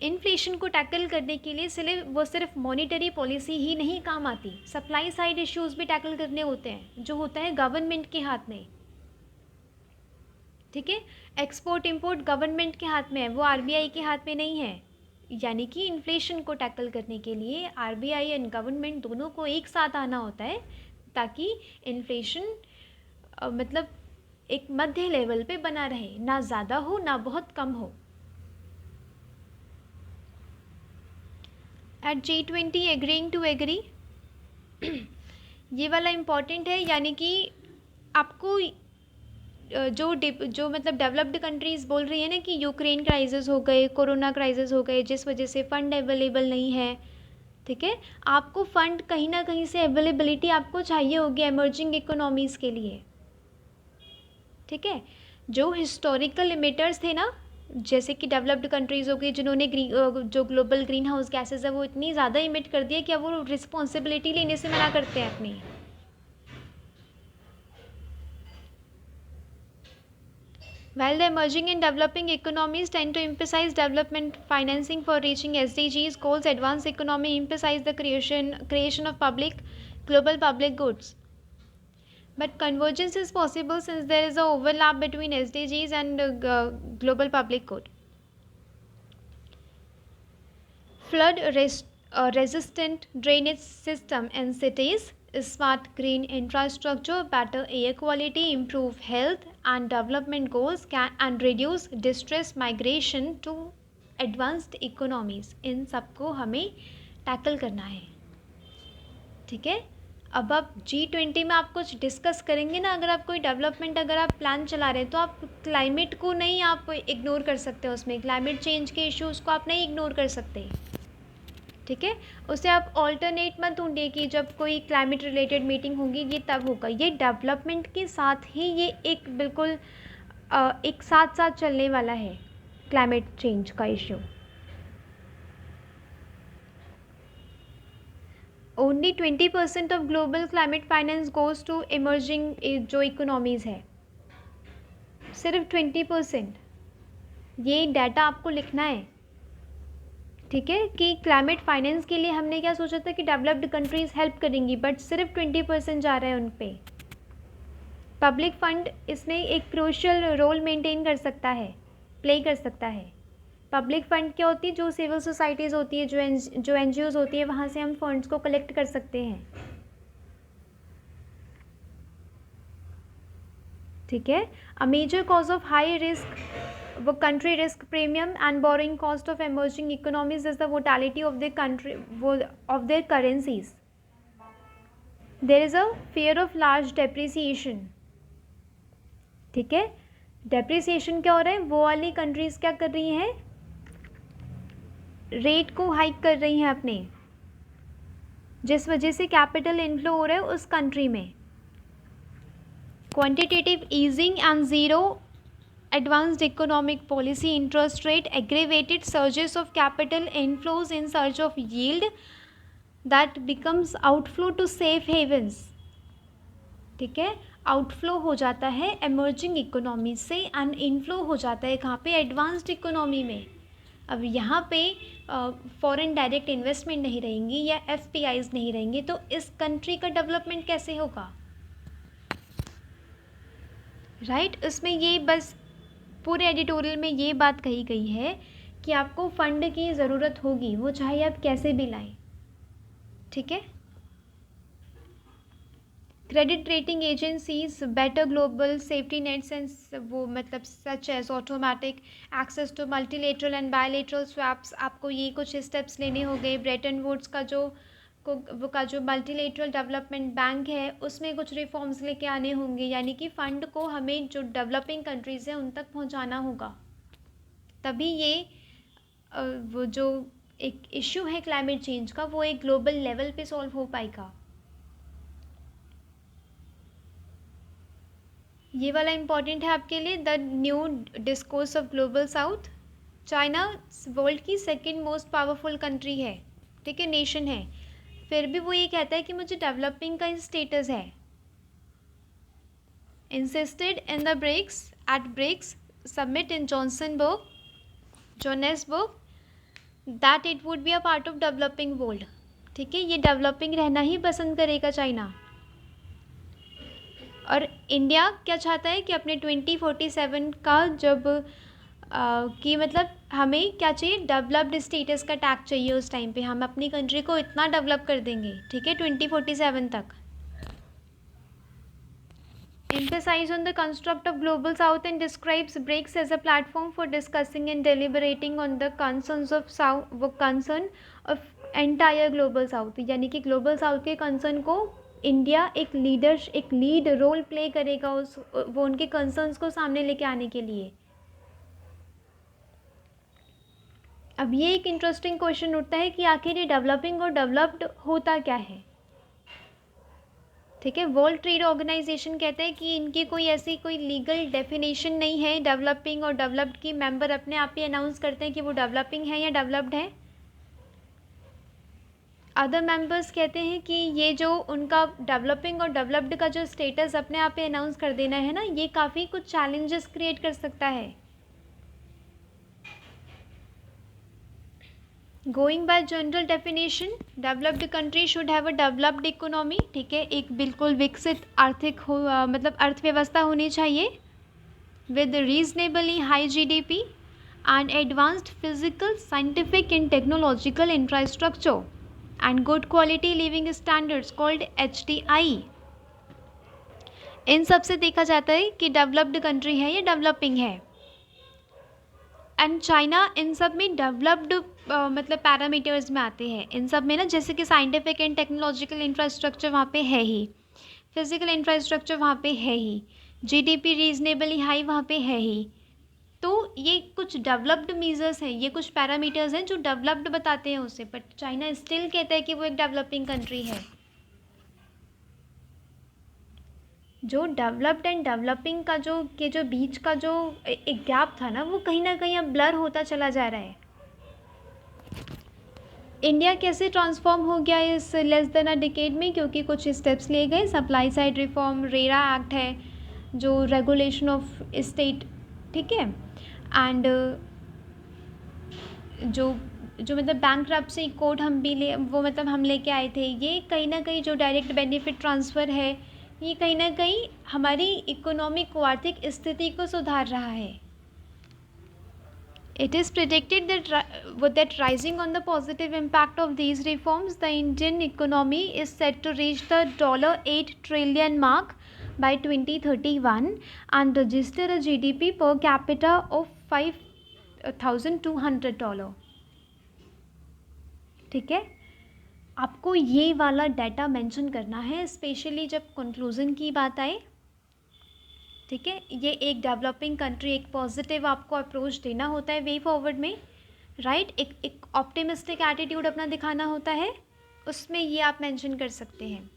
इन्फ्लेशन को टैकल करने के लिए सिर्फ मॉनिटरी पॉलिसी ही नहीं काम आती, सप्लाई साइड इश्यूज़ भी टैकल करने होते हैं, जो होता है गवर्नमेंट के हाथ में, ठीक है। एक्सपोर्ट इंपोर्ट गवर्नमेंट के हाथ में है, वो आरबीआई के हाथ में नहीं है। यानी कि इन्फ्लेशन को टैकल करने के लिए आरबीआई एंड गवर्नमेंट दोनों को एक साथ आना होता है, ताकि इन्फ्लेशन मतलब एक मध्य लेवल पे बना रहे, ना ज़्यादा हो ना बहुत कम हो। Eight G20 agreeing to agree, ये वाला इम्पॉर्टेंट है। यानी कि आपको जो मतलब डेवलप्ड कंट्रीज़ बोल रही है ना कि यूक्रेन क्राइसिस हो गए, कोरोना क्राइसिस हो गए, जिस वजह से फ़ंड अवेलेबल नहीं है, ठीक है, आपको फंड कहीं ना कहीं से अवेलेबिलिटी आपको चाहिए होगी एमर्जिंग इकोनॉमीज़ के लिए। ठीक है, जो हिस्टोरिकल इमिटर्स थे ना, जैसे कि डेवलप्ड कंट्रीज़ हो गई जिन्होंने जो ग्लोबल ग्रीन हाउस गैसेज है वो इतनी ज़्यादा इमिट कर दिया कि अब वो रिस्पॉन्सिबिलिटी लेने से मना करते हैं अपनी। While the emerging and developing economies tend to emphasize development financing for reaching SDGs goals, advanced economy emphasize the creation of global public goods. But convergence is possible since there is an overlap between SDGs and global public good. Resistant drainage system in cities, smart green infrastructure, better air quality, improve health and development goals and reduce distress migration to advanced economies. इन सबको हमें टैकल करना है। ठीक है, अब आप G20 में आप कुछ डिस्कस करेंगे ना, अगर आप कोई डेवलपमेंट अगर आप प्लान चला रहे हैं तो आप क्लाइमेट को नहीं आप इग्नोर कर सकते हो, उसमें क्लाइमेट चेंज के इश्यूज़ को आप नहीं इग्नोर कर सकते। ठीक है, उसे आप ऑल्टरनेट मत ढूंढिए कि जब कोई क्लाइमेट रिलेटेड मीटिंग होगी ये तब होगा। ये डेवलपमेंट के साथ ही ये एक बिल्कुल एक साथ साथ चलने वाला है क्लाइमेट चेंज का issue. Only 20% of global climate finance goes to emerging जो इकोनॉमीज़ है, सिर्फ 20%। ये डाटा आपको लिखना है। ठीक है, कि क्लाइमेट फाइनेंस के लिए हमने क्या सोचा था कि डेवलप्ड कंट्रीज़ हेल्प करेंगी, बट सिर्फ 20% जा रहा है उन पे। पब्लिक फंड इसमें एक क्रूशियल रोल मेंटेन कर सकता है, प्ले कर सकता है। पब्लिक फंड क्या होती है, जो सिविल सोसाइटीज़ होती है, जो NGOs होती है, वहाँ से हम फंड्स को कलेक्ट कर सकते हैं। ठीक है, a major cause of high risk वो country risk premium and borrowing cost of emerging economies is the volatility of their currencies. There is a fear of large depreciation. ठीक है, depreciation क्या हो रहा है, वो वाली कंट्रीज क्या कर रही हैं, रेट को हाइक कर रही हैं अपने, जिस वजह से कैपिटल इनफ्लो हो रहा है उस कंट्री में। Quantitative easing and zero advanced economic policy interest rate aggravated surges of capital inflows in search of yield that becomes outflow to safe havens. ठीक है, आउटफ्लो हो जाता है एमर्जिंग इकोनॉमी से एंड इनफ्लो हो जाता है कहाँ पे, एडवांस्ड इकोनॉमी में। अब यहाँ पे फॉरेन डायरेक्ट इन्वेस्टमेंट नहीं रहेंगी या FPIs नहीं रहेंगे तो इस कंट्री का डेवलपमेंट कैसे होगा, राइट। उसमें ये बस पूरे एडिटोरियल में ये बात कही गई है कि आपको फंड की ज़रूरत होगी, वो चाहे आप कैसे भी लाएं। ठीक है, credit rating agencies better global safety nets and वो मतलब such as automatic access to multilateral and bilateral swaps, आपको ये कुछ स्टेप्स लेने हो गए। ब्रेटन वुड्स का जो मल्टीलेटरल डेवलपमेंट बैंक है उसमें कुछ रिफॉर्म्स लेके आने होंगे, यानी कि फ़ंड को हमें जो डेवलपिंग कंट्रीज़ हैं उन तक पहुंचाना होगा, तभी ये वो जो एक इश्यू है क्लाइमेट चेंज का वो एक ग्लोबल लेवल पे सॉल्व हो पाएगा। ये वाला इम्पॉर्टेंट है आपके लिए, the new discourse of global south. China world की सेकेंड मोस्ट पावरफुल कंट्री है, ठीक है, नेशन है, फिर भी वो ये कहता है कि मुझे डेवलपिंग का स्टेटस है। Insisted in the BRICS summit in Johannesburg that it would be a part of developing world. ठीक है, ये डेवलपिंग रहना ही पसंद करेगा चाइना। और इंडिया क्या चाहता है कि अपने 2047 का जब कि मतलब हमें क्या चाहिए, डेवलप्ड स्टेटस का टैग चाहिए। उस टाइम पे हम अपनी कंट्री को इतना डेवलप कर देंगे, ठीक है, 2047 तक। Emphasize on the construct of Global South and describes BRICS as a platform for discussing and deliberating on the concerns of entire Global South। यानी कि Global South के कंसर्न को इंडिया एक लीड रोल प्ले करेगा वो उनके कंसर्न्स को सामने लेके आने के लिए। अब ये एक इंटरेस्टिंग क्वेश्चन उठता है कि आखिर ये डेवलपिंग और डेवलप्ड होता क्या है। ठीक है, वर्ल्ड ट्रेड ऑर्गेनाइजेशन कहता है कि इनकी कोई ऐसी कोई लीगल डेफिनेशन नहीं है डेवलपिंग और डेवलप्ड की। मेंबर अपने आप ही अनाउंस करते हैं कि वो डेवलपिंग है या डेवलप्ड है। अदर मेंबर्स कहते हैं कि ये जो उनका डेवलपिंग और डेवलप्ड का जो स्टेटस अपने आप ही अनाउंस कर देना है ना, ये काफ़ी कुछ चैलेंजेस क्रिएट कर सकता है। Going by general definition, developed country should have a developed economy. ठीक है, एक बिल्कुल विकसित आर्थिक मतलब अर्थव्यवस्था होनी चाहिए with reasonably high GDP and advanced physical, scientific and technological infrastructure and good quality living standards called HDI। इन सब से देखा जाता है कि डेवलप्ड कंट्री है या डेवलपिंग है। एंड चाइना इन सब में डेवलप्ड मतलब पैरामीटर्स में आते हैं। इन सब में ना, जैसे कि साइंटिफिक एंड टेक्नोलॉजिकल इंफ्रास्ट्रक्चर वहाँ पे है ही, फिजिकल इंफ्रास्ट्रक्चर वहाँ पे है ही, जीडीपी रीजनेबली हाई वहाँ पे है ही। तो ये कुछ डेवलप्ड मीजर्स हैं, ये कुछ पैरामीटर्स हैं जो डेवलप्ड बताते हैं उसे, बट चाइना स्टिल कहता है कि वो एक डेवलपिंग कंट्री है। जो डेवलप्ड एंड डेवलपिंग का जो बीच का जो एक गैप था ना, वो कहीं ना कहीं अब ब्लर होता चला जा रहा है। इंडिया कैसे ट्रांसफॉर्म हो गया इस लेस देन अ डिकेड में, क्योंकि कुछ स्टेप्स लिए गए। Supply side reform, RERA act है जो रेगुलेशन ऑफ स्टेट, ठीक है, एंड जो जो मतलब बैंकरप्सी कोड हम भी हम लेके आए थे। ये कहीं ना कहीं जो डायरेक्ट बेनिफिट ट्रांसफ़र है, ये कहीं ना कहीं हमारी इकोनॉमिक को, आर्थिक स्थिति को सुधार रहा है। It is predicted that rising on the positive impact of these reforms, the Indian economy is set to reach the $8 trillion mark by 2031 and register a GDP per capita of $5,200। ठीक है, आपको ये वाला डाटा मेंशन करना है, स्पेशली जब कंक्लूजन की बात आए। ठीक है, ये एक डेवलपिंग कंट्री, एक पॉजिटिव आपको अप्रोच देना होता है वे फॉरवर्ड में, राइट। एक ऑप्टिमिस्टिक एटीट्यूड अपना दिखाना होता है, उसमें ये आप मेंशन कर सकते हैं।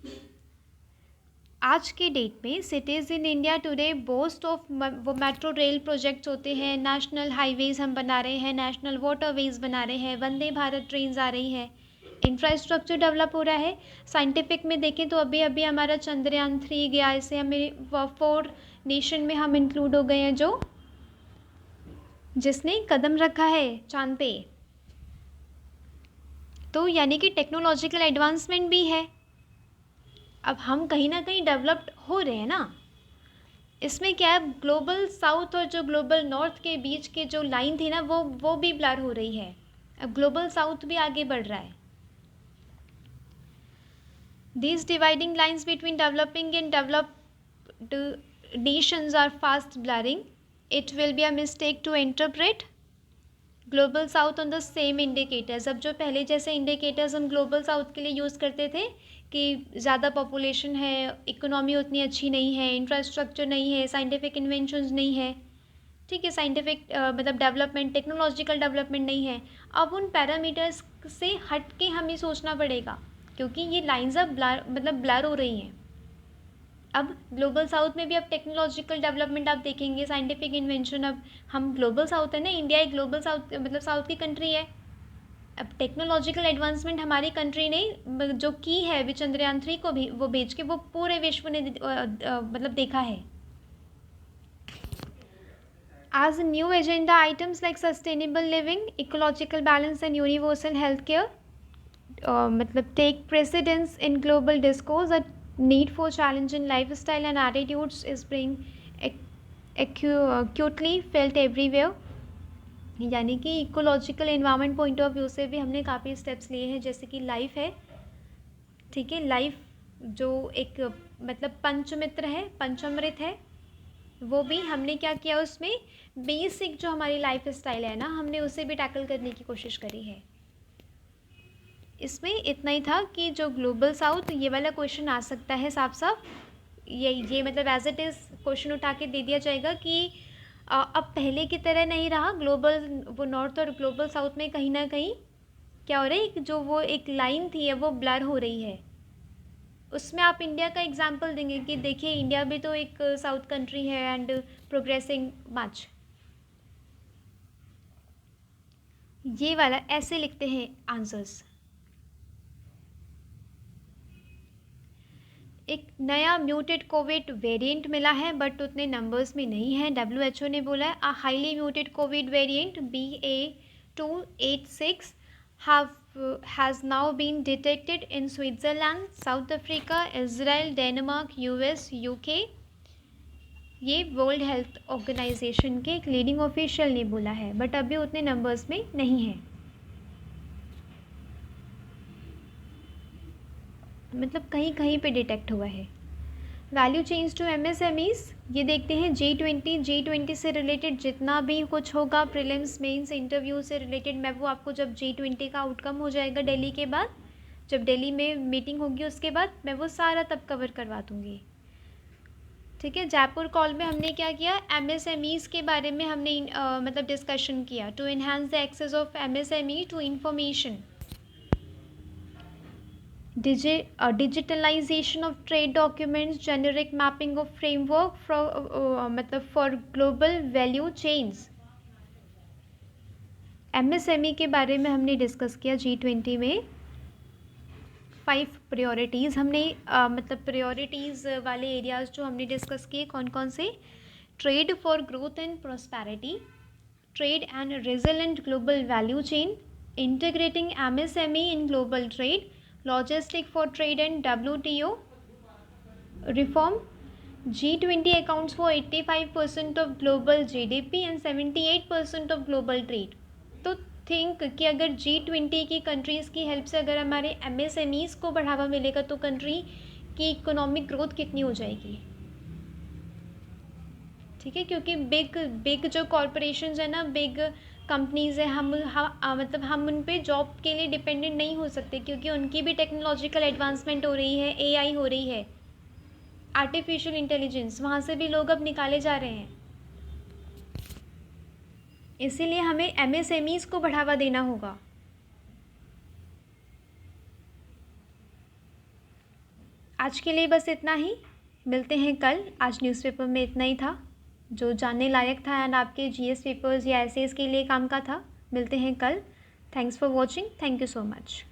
आज के डेट में cities in India today boast of वो मेट्रो रेल प्रोजेक्ट्स होते हैं, नेशनल हाईवेज़ हम बना रहे हैं, नेशनल वाटरवेज़ बना रहे हैं, वंदे भारत ट्रेन्स आ रही हैं, इंफ्रास्ट्रक्चर डेवलप हो रहा है। साइंटिफिक में देखें तो अभी अभी हमारा चंद्रयान 3 गया, इसे हमें 4 नेशन में हम इंक्लूड हो गए हैं जो जिसने कदम रखा है चांद पे। तो यानी कि टेक्नोलॉजिकल एडवांसमेंट भी है। अब हम कहीं ना कहीं डेवलप्ड हो रहे हैं ना। इसमें क्या है, ग्लोबल साउथ और जो ग्लोबल नॉर्थ के बीच के जो लाइन थी ना, वो भी ब्लर हो रही है। अब ग्लोबल साउथ भी आगे बढ़ रहा है। These dividing lines between developing and developed nations are fast blurring. It will be a mistake to interpret global south on the same indicators। अब जो पहले जैसे इंडिकेटर्स हम ग्लोबल साउथ के लिए यूज़ करते थे कि ज़्यादा पॉपुलेशन है, इकोनॉमी उतनी अच्छी नहीं है, इंफ्रास्ट्रक्चर नहीं है, साइंटिफिक इन्वेंशंस नहीं है, ठीक है, साइंटिफिक मतलब डेवलपमेंट, टेक्नोलॉजिकल डेवलपमेंट नहीं है। अब उन पैरामीटर्स से हट के हमें सोचना पड़ेगा, क्योंकि ये लाइंस अब ब्लर हो रही हैं। अब ग्लोबल साउथ में भी अब टेक्नोलॉजिकल डेवलपमेंट आप देखेंगे, साइंटिफिक इन्वेंशन। अब हम ग्लोबल साउथ है ना, इंडिया एक ग्लोबल साउथ साउथ की कंट्री है। अब टेक्नोलॉजिकल एडवांसमेंट हमारी कंट्री ने जो की है, भी चंद्रयान 3 को भी वो भेज के वो पूरे विश्व ने देखा है। As new agenda items like sustainable living, ecological balance and universal healthcare take precedence in global discourse, a need for challenging lifestyle and attitudes is being acutely felt everywhere। यानी कि ecological environment point of view से भी हमने काफ़ी स्टेप्स लिए हैं, जैसे कि लाइफ है, ठीक है, लाइफ जो एक पंचमित्र है, पंचामृत है, वो भी हमने क्या किया, उसमें बेसिक जो हमारी लाइफ स्टाइल है ना, हमने उसे भी टैकल करने की कोशिश करी है। इसमें इतना ही था कि जो ग्लोबल साउथ, ये वाला क्वेश्चन आ सकता है साफ साफ, ये एज इट इज़ क्वेश्चन उठा के दे दिया जाएगा कि अब पहले की तरह नहीं रहा। ग्लोबल वो नॉर्थ और ग्लोबल साउथ में कहीं ना कहीं क्या हो रहा है, जो वो एक लाइन थी है वो ब्लर हो रही है। उसमें आप इंडिया का एग्जांपल देंगे कि देखिए इंडिया भी तो एक साउथ कंट्री है एंड प्रोग्रेसिंग मच। ये वाला ऐसे लिखते हैं आंसर्स। एक नया म्यूटेड कोविड वेरिएंट मिला है बट उतने नंबर्स में नहीं है। WHO ने बोला है a highly muted Covid variant BA.2.86 has now been detected in Switzerland, South Africa, Israel, Denmark, US, UK। ये वर्ल्ड हेल्थ ऑर्गेनाइजेशन के एक लीडिंग ऑफिशियल ने बोला है बट अभी उतने नंबर्स में नहीं है। मतलब कहीं कहीं पे डिटेक्ट हुआ है। वैल्यू चेंज टू MSMEs, ये देखते हैं G20 से रिलेटेड जितना भी कुछ होगा प्रीलिम्स मेंस इंटरव्यू से रिलेटेड, मैं वो आपको जब G20 का आउटकम हो जाएगा दिल्ली के बाद, जब दिल्ली में मीटिंग होगी उसके बाद मैं वो सारा तब कवर करवा दूँगी। ठीक है। जयपुर कॉल में हमने क्या किया, MSMEs के बारे में हमने मतलब डिस्कशन किया। To enhance the access of MSME to information, digitalisation of trade documents, generic mapping of framework मतलब for global value chains. MSME के बारे में हमने डिस्कस किया G20 में। 5 प्रायोरिटीज़ हमने मतलब प्रायोरिटीज़ वाले एरियाज़ जो हमने डिस्कस किए कौन कौन से, trade for growth and prosperity, trade and resilient global value chain, integrating MSME in global trade, logistic for trade and WTO reform. G20 accounts for 85% of global GDP and 78% of global trade। तो थिंक कि अगर G20 की कंट्रीज़ की हेल्प से अगर हमारे MSMEs को बढ़ावा मिलेगा तो कंट्री की इकोनॉमिक ग्रोथ कितनी हो जाएगी। ठीक है, क्योंकि बिग जो कॉरपोरेशंस है ना, बिग कंपनीज़ है, मतलब हम उन पे जॉब के लिए डिपेंडेंट नहीं हो सकते क्योंकि उनकी भी टेक्नोलॉजिकल एडवांसमेंट हो रही है, AI हो रही है, आर्टिफिशियल इंटेलिजेंस, वहाँ से भी लोग अब निकाले जा रहे हैं। इसीलिए हमें MSMEs को बढ़ावा देना होगा। आज के लिए बस इतना ही, मिलते हैं कल। आज न्यूज़पेपर में इतना ही था जो जानने लायक था एंड आपके GS पेपर्स या essays के लिए काम का था। मिलते हैं कल। Thanks for watching. Thank you so much.